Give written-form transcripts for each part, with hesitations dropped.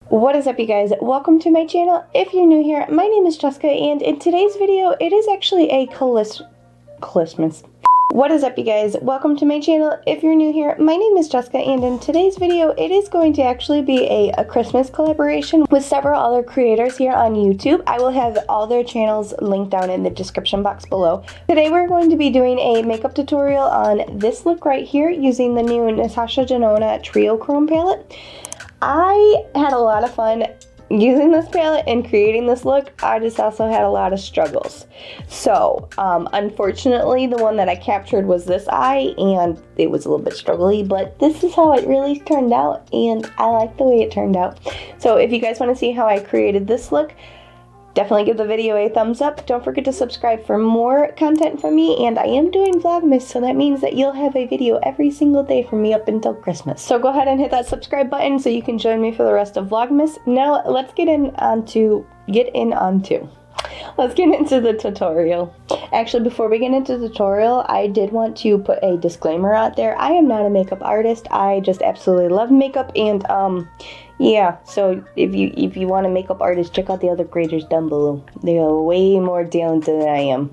What is up, you guys? Welcome to my channel. If you're new here, my name is Jessica, and in today's video, it is actually a Christmas. What is up, you guys? Welcome to my channel. If you're new here, my name is Jessica, and in today's video, it is going to actually be a Christmas collaboration with several other creators here on YouTube. I will have all their channels linked down in the description box below. Today, we're going to be doing a makeup tutorial on this look right here using the new Natasha Denona TRIOCHROME palette. I had a lot of fun using this palette and creating this look. I just also had a lot of struggles. So, unfortunately, the one that I captured was this eye, and it was a little bit struggly, but this is how it really turned out, and I like the way it turned out. So, if you guys want to see how I created this look, definitely give the video a thumbs up. Don't forget to subscribe for more content from me, and I am doing Vlogmas, so that means that you'll have a video every single day from me up until Christmas. So go ahead and hit that subscribe button so you can join me for the rest of Vlogmas. Now let's get into the tutorial. Actually, before we get into the tutorial, I did want to put a disclaimer out there. I am not a makeup artist. I just absolutely love makeup, and yeah, so if you want a makeup artist, check out the other creators down below. They are way more talented than I am.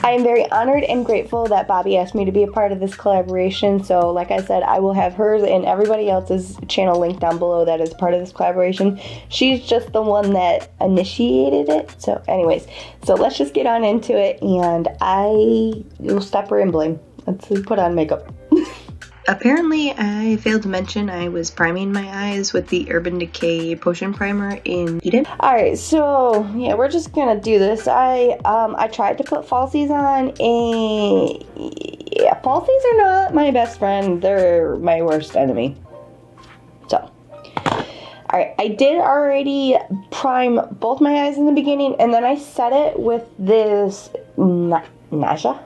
I am very honored and grateful that Bobby asked me to be a part of this collaboration. So like I said, I will have hers and everybody else's channel linked down below that is part of this collaboration. She's just the one that initiated it. So anyways, so let's just get on into it, and I will stop rambling. Let's put on makeup. Apparently, I failed to mention I was priming my eyes with the Urban Decay Potion Primer in Eden. Alright, so yeah, we're just gonna do this. I tried to put falsies on, and yeah, falsies are not my best friend. They're my worst enemy. So, alright, I did already prime both my eyes in the beginning, and then I set it with this Naga?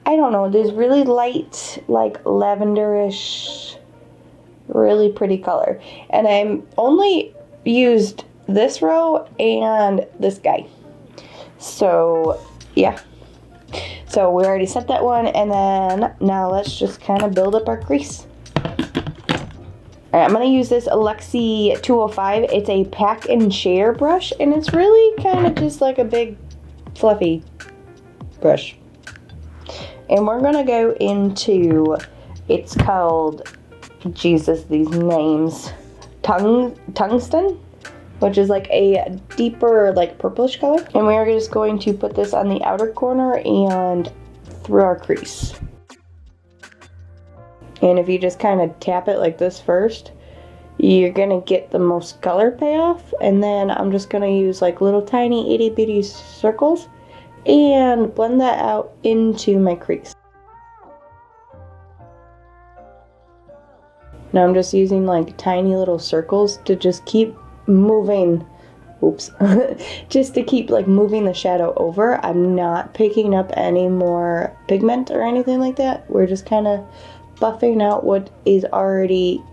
I don't know, this really light, like lavenderish, really pretty color. And I only used this row and this guy. So, yeah. So we already set that one, and then now let's just kind of build up our crease. Alright, I'm going to use this Alexi 205. It's a pack and share brush, and it's really kind of just like a big fluffy brush. And we're going to go into, it's called, Jesus, these names, Tungsten, which is like a deeper, like purplish color. And we are just going to put this on the outer corner and through our crease. And if you just kind of tap it like this first, you're going to get the most color payoff. And then I'm just going to use like little tiny itty bitty circles and blend that out into my crease. Now I'm just using like tiny little circles to just keep moving, just to keep like moving the shadow over. I'm not picking up any more pigment or anything like that. We're just kind of buffing out what is already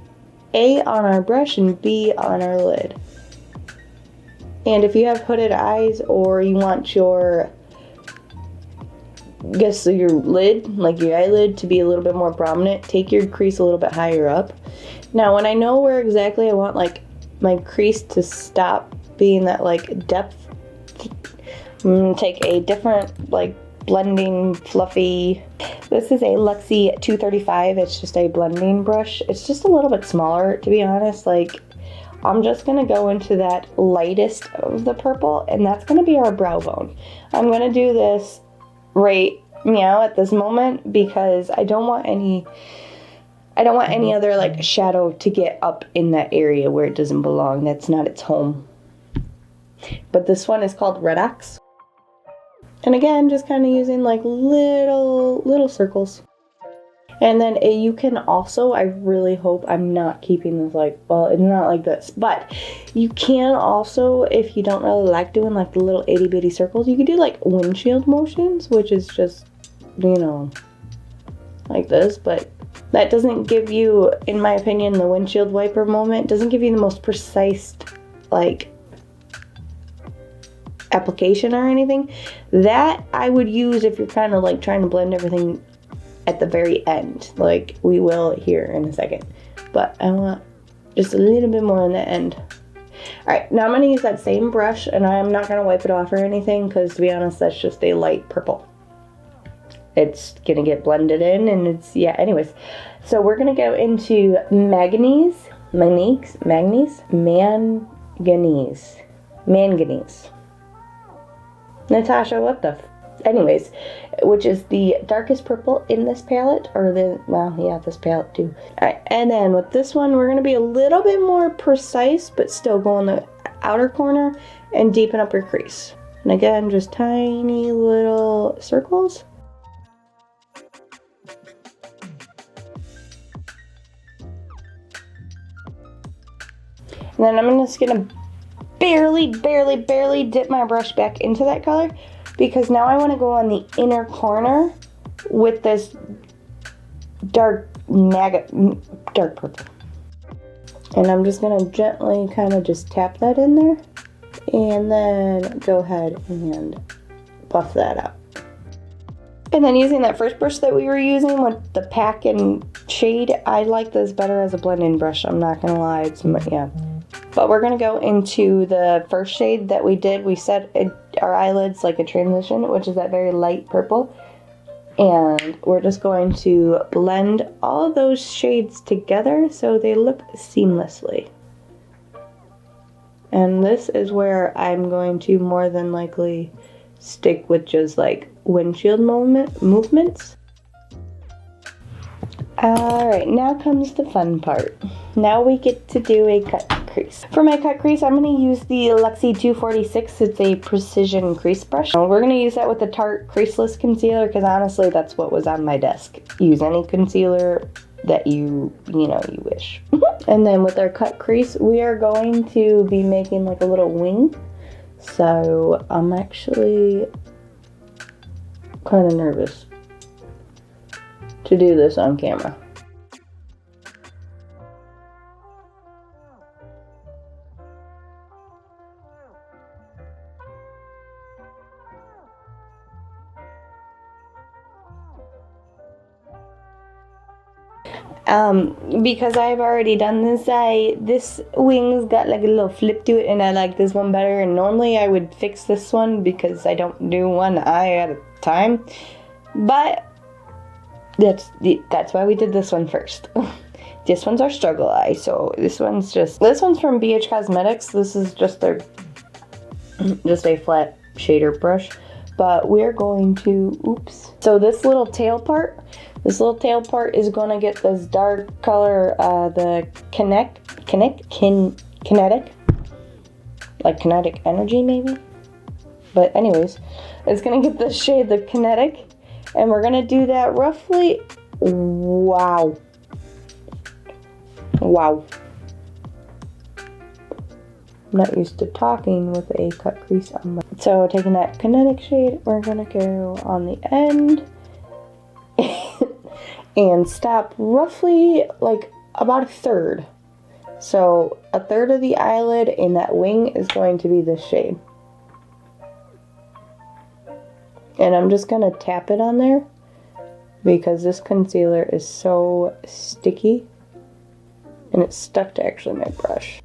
A on our brush and B on our lid. And if you have hooded eyes, or you want your lid, like your eyelid, to be a little bit more prominent, take your crease a little bit higher up. Now when I know where exactly I want like my crease to stop being that like depth, I'm gonna take a different like blending fluffy, this is a Luxie 235. It's just a blending brush. It's just a little bit smaller, to be honest. Like, I'm just gonna go into that lightest of the purple, and that's gonna be our brow bone. I'm gonna do this right meow at this moment because I don't want any other like shadow to get up in that area where it doesn't belong. That's not its home. But this one is called Red Ox. And again, just kind of using like little circles. And then you can also, I really hope I'm not keeping this like, well, it's not like this, but you can also, if you don't really like doing like the little itty bitty circles, you can do like windshield motions, which is just, you know, like this, but that doesn't give you, in my opinion, the windshield wiper moment doesn't give you the most precise like application or anything. That I would use if you're kind of like trying to blend everything at the very end, like we will here in a second. But I want Just a little bit more on the end. Alright, now I'm going to use that same brush, and I'm not going to wipe it off or anything, because to be honest, that's just a light purple. It's going to get blended in, and it's, yeah, anyways. So we're going to go into manganese. Natasha, what the anyways, which is the darkest purple in this palette, or the, well, yeah, this palette too. Alright, and then with this one, we're going to be a little bit more precise, but still go in the outer corner and deepen up your crease. And again, just tiny little circles. And then I'm just going to barely dip my brush back into that color, because now I want to go on the inner corner with this dark purple. And I'm just going to gently kind of just tap that in there, and then go ahead and buff that out. And then using that first brush that we were using with the pack and shade, I like this better as a blend-in brush, I'm not going to lie. It's, yeah. But we're going to go into the first shade that we did. We set our eyelids like a transition, which is that very light purple. And we're just going to blend all of those shades together so they look seamlessly. And this is where I'm going to more than likely stick with just like windshield movements. Alright, now comes the fun part. Now we get to do a cut crease. For my cut crease, I'm going to use the Luxie 246. It's a precision crease brush. We're going to use that with the Tarte Creaseless Concealer, because honestly, that's what was on my desk. Use any concealer that you wish. And then with our cut crease, we are going to be making like a little wing. So I'm actually kind of nervous to do this on camera. Because I've already done this, this wing's got like a little flip to it, and I like this one better. And normally I would fix this one because I don't do one eye at a time, but that's why we did this one first. This one's our struggle eye, so this one's from BH Cosmetics. This is just their a flat shader brush, but we're going to, oops. So this little tail part is going to get this dark color, the kinetic energy maybe. But anyways, it's going to get this shade, the kinetic, and we're going to do that roughly, wow. I'm not used to talking with a cut crease on my... So taking that kinetic shade, we're going to go on the end and stop roughly like about a third. So a third of the eyelid and that wing is going to be this shade. And I'm just going to tap it on there because this concealer is so sticky and it's stuck to actually my brush.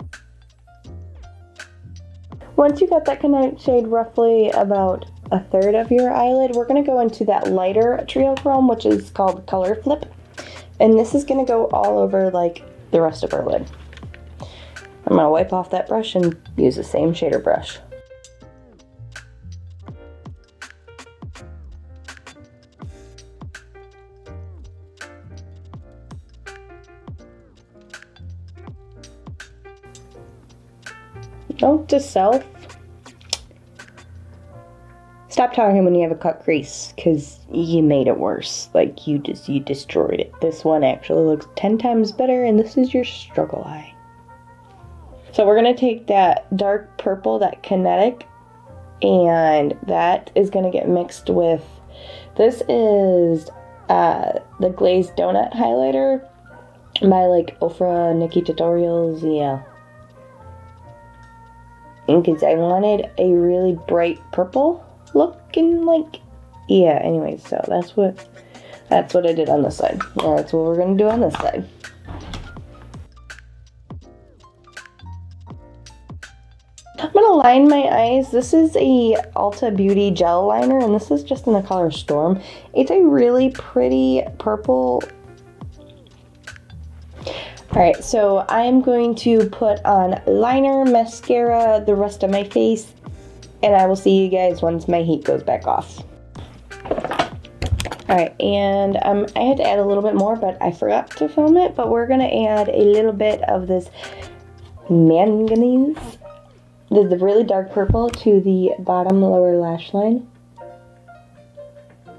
Once you got that kinetic shade roughly about a third of your eyelid, we're going to go into that lighter Triochrome, which is called Color Flip. And this is going to go all over like the rest of our lid. I'm going to wipe off that brush and use the same shader brush. Note to self, stop talking when you have a cut crease, because you made it worse. Like, you destroyed it. This one actually looks 10 times better, and this is your struggle eye. So we're going to take that dark purple, that kinetic, and that is going to get mixed with, this is the Glazed Donut Highlighter by like Ofra Nikki Tutorials, yeah. Because I wanted a really bright purple looking, like, yeah, anyways, so that's what I did on this side. That's what we're going to do on this side. line my eyes. This is a Ulta Beauty gel liner, and this is just in the color Storm. It's a really pretty purple. Alright, so I'm going to put on liner, mascara, the rest of my face, and I will see you guys once my heat goes back off. Alright, and I had to add a little bit more, but I forgot to film it, but we're going to add a little bit of this manganese, the really dark purple, to the bottom lower lash line.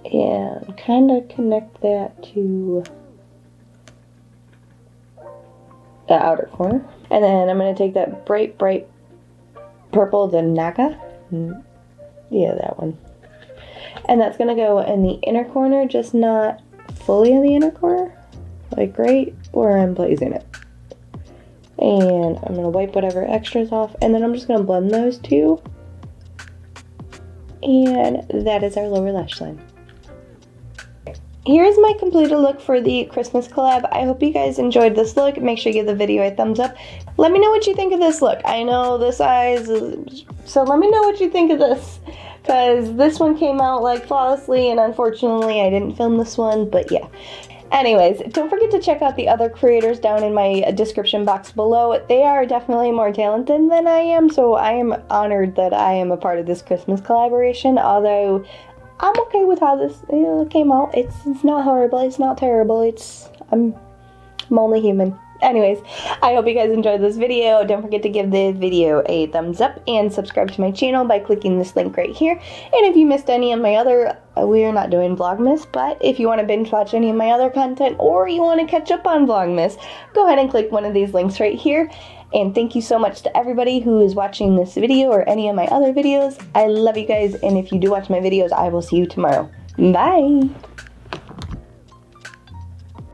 And kind of connect that to the outer corner. And then I'm going to take that bright purple, the Naga. Yeah, that one. And that's going to go in the inner corner, just not fully in the inner corner. Like right where I'm placing it. And I'm going to wipe whatever extras off. And then I'm just going to blend those two. And that is our lower lash line. Here's my completed look for the Christmas collab. I hope you guys enjoyed this look. Make sure you give the video a thumbs up. Let me know what you think of this look. I know this eyes, so let me know what you think of this. Because this one came out like flawlessly, and unfortunately I didn't film this one, but yeah. Anyways, don't forget to check out the other creators down in my description box below. They are definitely more talented than I am, so I am honored that I am a part of this Christmas collaboration, although I'm okay with how this came out. It's not horrible, it's not terrible, I'm only human. Anyways, I hope you guys enjoyed this video. Don't forget to give the video a thumbs up and subscribe to my channel by clicking this link right here. And if you missed any of my other, we are not doing Vlogmas, but if you want to binge watch any of my other content or you want to catch up on Vlogmas, go ahead and click one of these links right here. And thank you so much to everybody who is watching this video or any of my other videos. I love you guys, and if you do watch my videos, I will see you tomorrow. Bye!